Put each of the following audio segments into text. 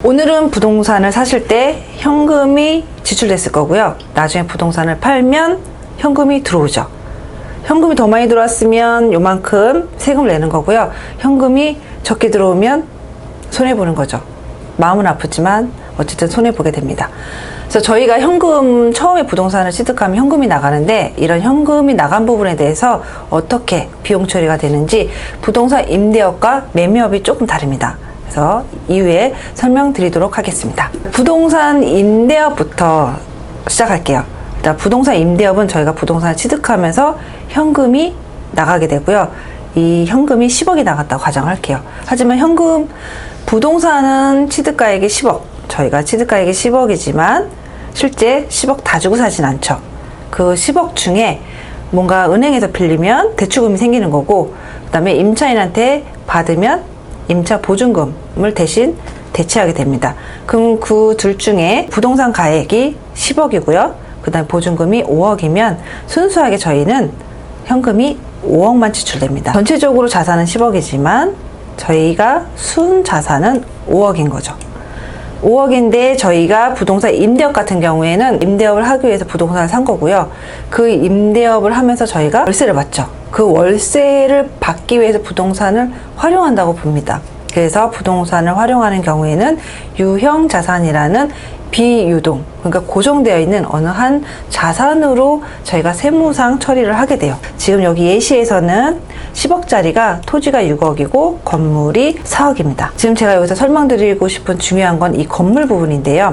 오늘은 부동산을 사실 때 현금이 지출됐을 거고요. 나중에 부동산을 팔면 현금이 들어오죠. 현금이 더 많이 들어왔으면 요만큼 세금을 내는 거고요. 현금이 적게 들어오면 손해보는 거죠. 마음은 아프지만 어쨌든 손해보게 됩니다. 그래서 저희가 현금, 처음에 부동산을 취득하면 현금이 나가는데, 이런 현금이 나간 부분에 대해서 어떻게 비용 처리가 되는지 부동산 임대업과 매매업이 조금 다릅니다. 그래서 이후에 설명드리도록 하겠습니다. 부동산 임대업부터 시작할게요. 일단 부동산 임대업은 저희가 부동산을 취득하면서 현금이 나가게 되고요. 이 현금이 10억이 나갔다고 가정할게요. 하지만 부동산은 취득가액이 10억, 저희가 취득가액이 10억이지만 실제 10억 다 주고 사진 않죠. 그 10억 중에 뭔가 은행에서 빌리면 대출금이 생기는 거고, 그 다음에 임차인한테 받으면 임차 보증금을 대신 대체하게 됩니다. 그럼 그 둘 중에 부동산 가액이 10억이고요. 그 다음에 보증금이 5억이면 순수하게 저희는 현금이 5억만 지출됩니다. 전체적으로 자산은 10억이지만 저희가 순 자산은 5억인 거죠. 5억인데 저희가 부동산 임대업 같은 경우에는 임대업을 하기 위해서 부동산을 산 거고요. 그 임대업을 하면서 저희가 월세를 받죠. 그 월세를 받기 위해서 부동산을 활용한다고 봅니다. 그래서 부동산을 활용하는 경우에는 유형자산이라는 비유동, 그러니까 고정되어 있는 어느 한 자산으로 저희가 세무상 처리를 하게 돼요. 지금 여기 예시에서는 10억짜리가 토지가 6억이고 건물이 4억입니다. 지금 제가 여기서 설명드리고 싶은 중요한 건 이 건물 부분인데요.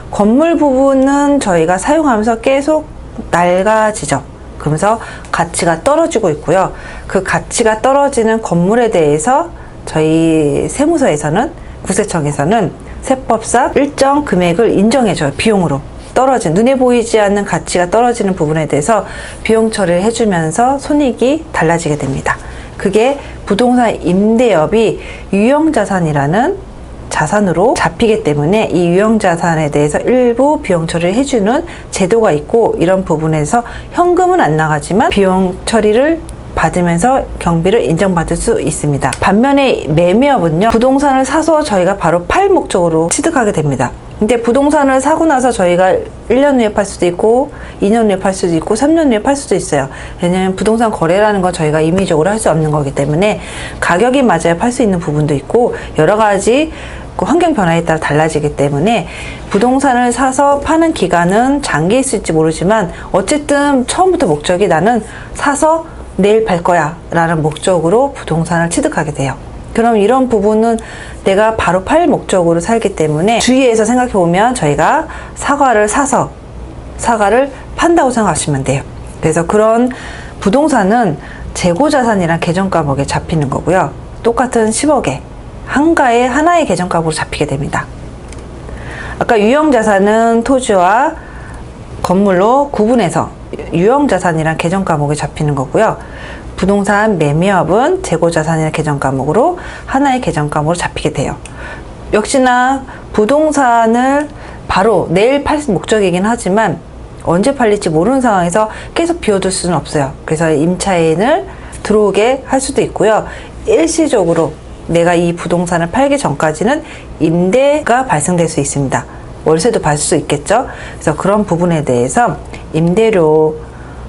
건물 부분은 저희가 사용하면서 계속 낡아지죠. 그러면서 가치가 떨어지고 있고요. 그 가치가 떨어지는 건물에 대해서 저희 세무서에서는, 국세청에서는 세법상 일정 금액을 인정해줘요. 비용으로 떨어진, 눈에 보이지 않는 가치가 떨어지는 부분에 대해서 비용 처리를 해주면서 손익이 달라지게 됩니다. 그게 부동산 임대업이 유형자산이라는 자산으로 잡히기 때문에 이 유형자산에 대해서 일부 비용 처리를 해주는 제도가 있고, 이런 부분에서 현금은 안 나가지만 비용 처리를 받으면서 경비를 인정받을 수 있습니다. 반면에 매매업은요, 부동산을 사서 저희가 바로 팔 목적으로 취득하게 됩니다. 근데 부동산을 사고 나서 저희가 1년 후에 팔 수도 있고 2년 후에 팔 수도 있고 3년 후에 팔 수도 있어요. 왜냐면 부동산 거래라는 건 저희가 임의적으로 할 수 없는 거기 때문에 가격이 맞아야 팔 수 있는 부분도 있고, 여러 가지 환경 변화에 따라 달라지기 때문에 부동산을 사서 파는 기간은 장기 있을지 모르지만 어쨌든 처음부터 목적이 나는 사서 내일 팔 거야 라는 목적으로 부동산을 취득하게 돼요. 그럼 이런 부분은 내가 바로 팔 목적으로 살기 때문에 주위에서 생각해 보면 저희가 사과를 사서 사과를 판다고 생각하시면 돼요. 그래서 그런 부동산은 재고자산이랑 계정가목에 잡히는 거고요. 똑같은 10억에 하나의 계정값으로 잡히게 됩니다. 아까 유형자산은 토지와 건물로 구분해서 유형자산이랑 계정과목에 잡히는 거고요. 부동산 매매업은 재고자산이나 계정과목으로 하나의 계정과목으로 잡히게 돼요. 역시나 부동산을 바로 내일 팔 목적이긴 하지만 언제 팔릴지 모르는 상황에서 계속 비워둘 수는 없어요. 그래서 임차인을 들어오게 할 수도 있고요. 일시적으로 내가 이 부동산을 팔기 전까지는 임대가 발생될 수 있습니다. 월세도 받을 수 있겠죠. 그래서 그런 부분에 대해서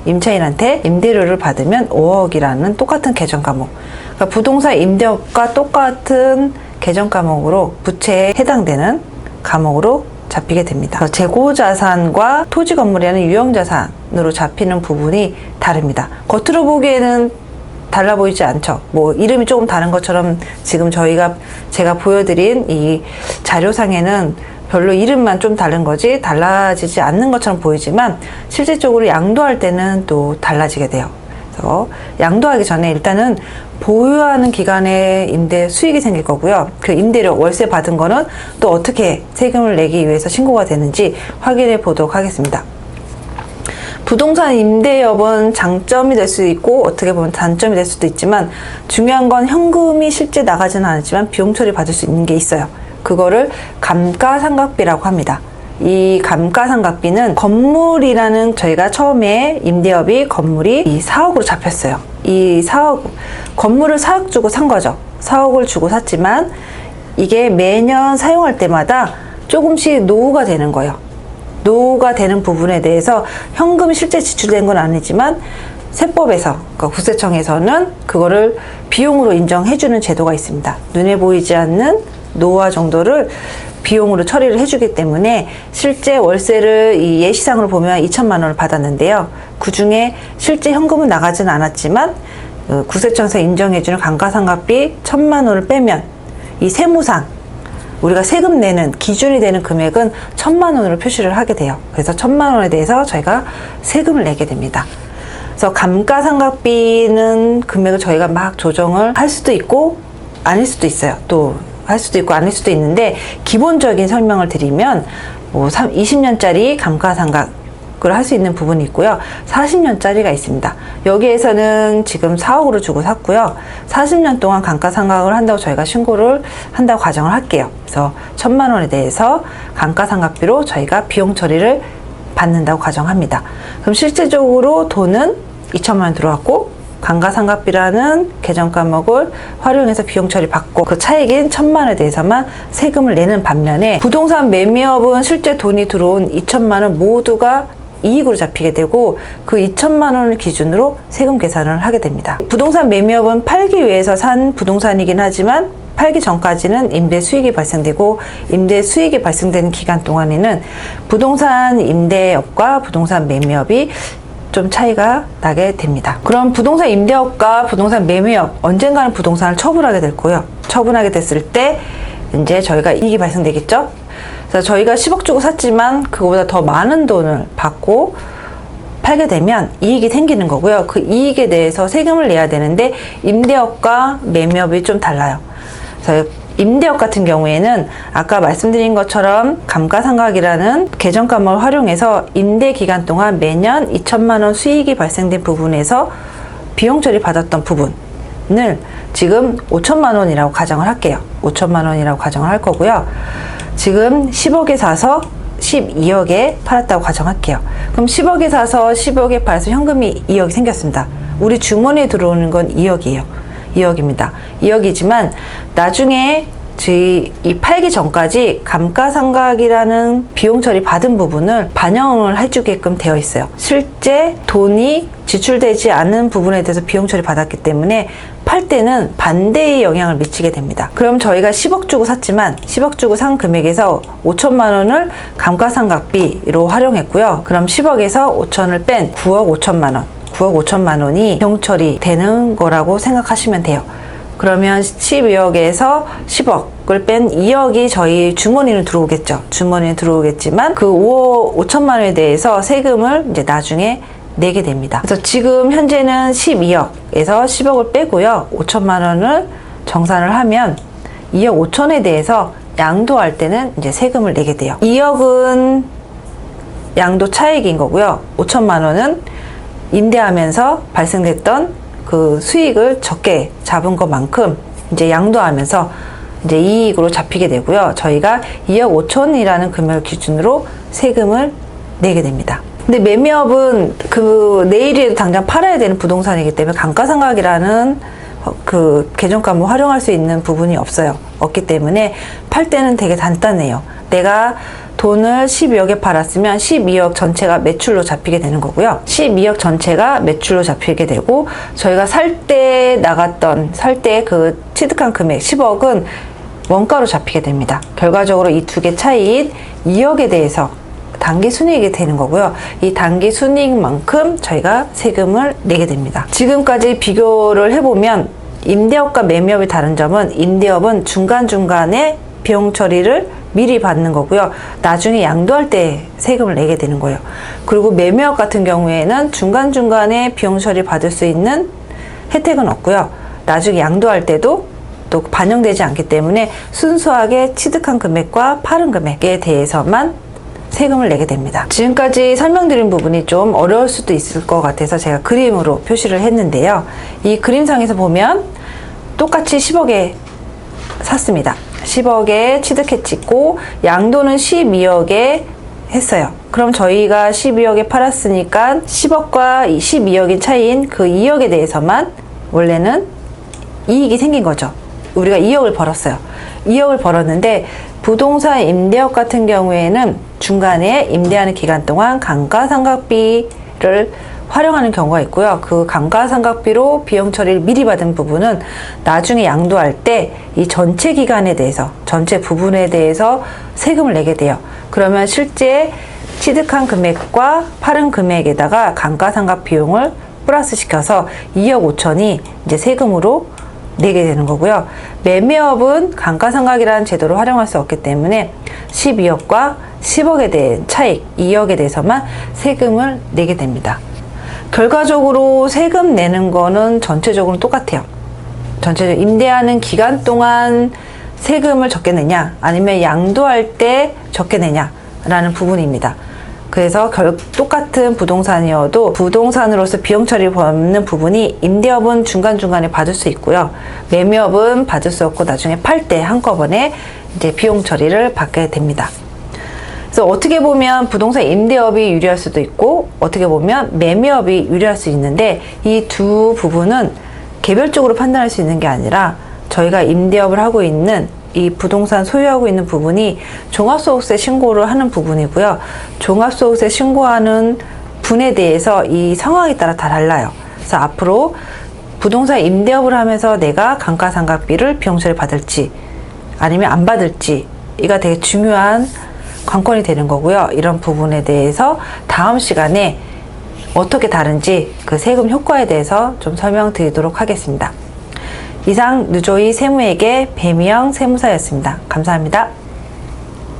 임차인한테 임대료를 받으면 5억이라는 똑같은 계정과목, 그러니까 부동산 임대업과 똑같은 계정과목으로 부채에 해당되는 과목으로 잡히게 됩니다. 재고자산과 토지 건물이라는 유형자산으로 잡히는 부분이 다릅니다. 겉으로 보기에는 달라 보이지 않죠. 뭐 이름이 조금 다른 것처럼 지금 제가 보여드린 이 자료상에는 별로 이름만 좀 다른 거지 달라지지 않는 것처럼 보이지만 실질적으로 양도할 때는 또 달라지게 돼요. 그래서 양도하기 전에 일단은 보유하는 기간에 임대 수익이 생길 거고요. 그 임대료 월세 받은 거는 또 어떻게 세금을 내기 위해서 신고가 되는지 확인해 보도록 하겠습니다. 부동산 임대업은 장점이 될 수 있고 어떻게 보면 단점이 될 수도 있지만, 중요한 건 현금이 실제 나가지는 않지만 비용 처리 받을 수 있는 게 있어요. 그거를 감가상각비라고 합니다. 이 감가상각비는 건물이라는, 저희가 처음에 임대업이 건물이 이 4억으로 잡혔어요. 이 4억, 건물을 4억 주고 산 거죠. 4억을 주고 샀지만 이게 매년 사용할 때마다 조금씩 노후가 되는 거예요. 노후가 되는 부분에 대해서 현금이 실제 지출된 건 아니지만 세법에서, 그러니까 국세청에서는 그거를 비용으로 인정해주는 제도가 있습니다. 눈에 보이지 않는 노후화 정도를 비용으로 처리를 해주기 때문에 실제 월세를 이 예시상으로 보면 2천만 원을 받았는데요. 그 중에 실제 현금은 나가지는 않았지만 국세청에서 인정해주는 감가상각비 1,000만 원을 빼면 이 세무상 우리가 세금 내는 기준이 되는 금액은 1,000만 원으로 표시를 하게 돼요. 그래서 1,000만 원에 대해서 저희가 세금을 내게 됩니다. 그래서 감가상각비는 금액을 저희가 막 조정을 할 수도 있고 아닐 수도 있어요. 또 할 수도 있고 아닐 수도 있는데 기본적인 설명을 드리면 뭐 20년짜리 감가상각을 할 수 있는 부분이 있고요. 40년짜리가 있습니다. 여기에서는 지금 4억으로 주고 샀고요. 40년 동안 감가상각을 한다고 저희가 신고를 한다고 가정을 할게요. 그래서 1,000만 원에 대해서 감가상각비로 저희가 비용 처리를 받는다고 가정합니다. 그럼 실제적으로 돈은 2천만 원 들어왔고 감가상각비라는 계정 과목을 활용해서 비용 처리 받고 그 차익인 1,000만 원에 대해서만 세금을 내는 반면에 부동산 매매업은 실제 돈이 들어온 2천만 원 모두가 이익으로 잡히게 되고 그 2천만 원을 기준으로 세금 계산을 하게 됩니다. 부동산 매매업은 팔기 위해서 산 부동산이긴 하지만 팔기 전까지는 임대 수익이 발생되고 임대 수익이 발생되는 기간 동안에는 부동산 임대업과 부동산 매매업이 좀 차이가 나게 됩니다. 그럼 부동산 임대업과 부동산 매매업 언젠가는 부동산을 처분하게 될 거예요. 처분하게 됐을 때 이제 저희가 이익이 발생되겠죠. 그래서 저희가 10억 주고 샀지만 그거보다 더 많은 돈을 받고 팔게 되면 이익이 생기는 거고요. 그 이익에 대해서 세금을 내야 되는데 임대업과 매매업이 좀 달라요. 그래서 임대업 같은 경우에는 아까 말씀드린 것처럼 감가상각이라는 계정 과목을 활용해서 임대 기간 동안 매년 2천만 원 수익이 발생된 부분에서 비용 처리 받았던 부분을 지금 5천만 원이라고 가정을 할게요. 5천만 원이라고 가정을 할 거고요. 지금 10억에 사서 12억에 팔았다고 가정할게요. 그럼 10억에 사서 10억에 팔아서 현금이 2억이 생겼습니다. 우리 주머니에 들어오는 건 2억이에요. 2억입니다. 2억이지만 나중에 이 팔기 전까지 감가상각이라는 비용 처리 받은 부분을 반영을 해주게끔 되어 있어요. 실제 돈이 지출되지 않은 부분에 대해서 비용 처리 받았기 때문에 팔 때는 반대의 영향을 미치게 됩니다. 그럼 저희가 10억 주고 샀지만 10억 주고 산 금액에서 5천만 원을 감가상각비로 활용했고요. 그럼 10억에서 5천을 뺀 9억 5천만 원 9억 5천만 원이 비용 처리 되는 거라고 생각하시면 돼요. 그러면 12억에서 10억을 뺀 2억이 저희 주머니는 들어오겠죠. 주머니는 들어오겠지만 그 5억 5천만 원에 대해서 세금을 이제 나중에 내게 됩니다. 그래서 지금 현재는 12억에서 10억을 빼고요. 5천만 원을 정산을 하면 2억 5천에 대해서 양도할 때는 이제 세금을 내게 돼요. 2억은 양도 차익인 거고요. 5천만 원은 임대하면서 발생됐던 그 수익을 적게 잡은 것만큼 이제 양도하면서 이제 이익으로 잡히게 되고요. 저희가 2억 5천이라는 금액을 기준으로 세금을 내게 됩니다. 근데 매매업은 그 내일이라도 당장 팔아야 되는 부동산이기 때문에 감가상각이라는 그 계정과목 활용할 수 있는 부분이 없어요. 없기 때문에 팔 때는 되게 간단해요. 내가 돈을 12억에 팔았으면 12억 전체가 매출로 잡히게 되는 거고요. 12억 전체가 매출로 잡히게 되고 저희가 살 때 그 취득한 금액 10억은 원가로 잡히게 됩니다. 결과적으로 이 두 개 차이인 2억에 대해서 단기 순이익이 되는 거고요. 이 단기 순이익만큼 저희가 세금을 내게 됩니다. 지금까지 비교를 해보면 임대업과 매매업이 다른 점은 임대업은 중간중간에 비용 처리를 미리 받는 거고요. 나중에 양도할 때 세금을 내게 되는 거예요. 그리고 매매업 같은 경우에는 중간중간에 비용 처리 받을 수 있는 혜택은 없고요. 나중에 양도할 때도 또 반영되지 않기 때문에 순수하게 취득한 금액과 팔은 금액에 대해서만 세금을 내게 됩니다. 지금까지 설명드린 부분이 좀 어려울 수도 있을 것 같아서 제가 그림으로 표시를 했는데요. 이 그림상에서 보면 똑같이 10억에 샀습니다. 10억에 취득했고 양도는 12억에 했어요. 그럼 저희가 12억에 팔았으니까 10억과 12억인 차이인 그 2억에 대해서만 원래는 이익이 생긴 거죠. 우리가 2억을 벌었어요. 2억을 벌었는데 부동산 임대업 같은 경우에는 중간에 임대하는 기간 동안 감가상각비를 활용하는 경우가 있고요. 그 감가상각비로 비용 처리를 미리 받은 부분은 나중에 양도할 때 이 전체 기간에 대해서, 전체 부분에 대해서 세금을 내게 돼요. 그러면 실제 취득한 금액과 팔은 금액에다가 감가상각 비용을 플러스 시켜서 2억 5천이 이제 세금으로 내게 되는 거고요. 매매업은 감가상각이라는 제도를 활용할 수 없기 때문에 12억과 10억에 대한 차익, 2억에 대해서만 세금을 내게 됩니다. 결과적으로 세금 내는 거는 전체적으로 똑같아요. 전체적으로 임대하는 기간 동안 세금을 적게 내냐, 아니면 양도할 때 적게 내냐 라는 부분입니다. 그래서 똑같은 부동산이어도 부동산으로서 비용 처리 받는 부분이 임대업은 중간중간에 받을 수 있고요. 매매업은 받을 수 없고 나중에 팔 때 한꺼번에 이제 비용 처리를 받게 됩니다. 그래서 어떻게 보면 부동산 임대업이 유리할 수도 있고 어떻게 보면 매매업이 유리할 수 있는데 이 두 부분은 개별적으로 판단할 수 있는 게 아니라 저희가 임대업을 하고 있는 이 부동산 소유하고 있는 부분이 종합소득세 신고를 하는 부분이고요. 종합소득세 신고하는 분에 대해서 이 상황에 따라 다 달라요. 그래서 앞으로 부동산 임대업을 하면서 내가 감가상각비를 비용처리 받을지 아니면 안 받을지 이가 되게 중요한 관건이 되는 거고요. 이런 부분에 대해서 다음 시간에 어떻게 다른지 그 세금 효과에 대해서 좀 설명드리도록 하겠습니다. 이상 누조이 세무에게 배미영 세무사였습니다. 감사합니다.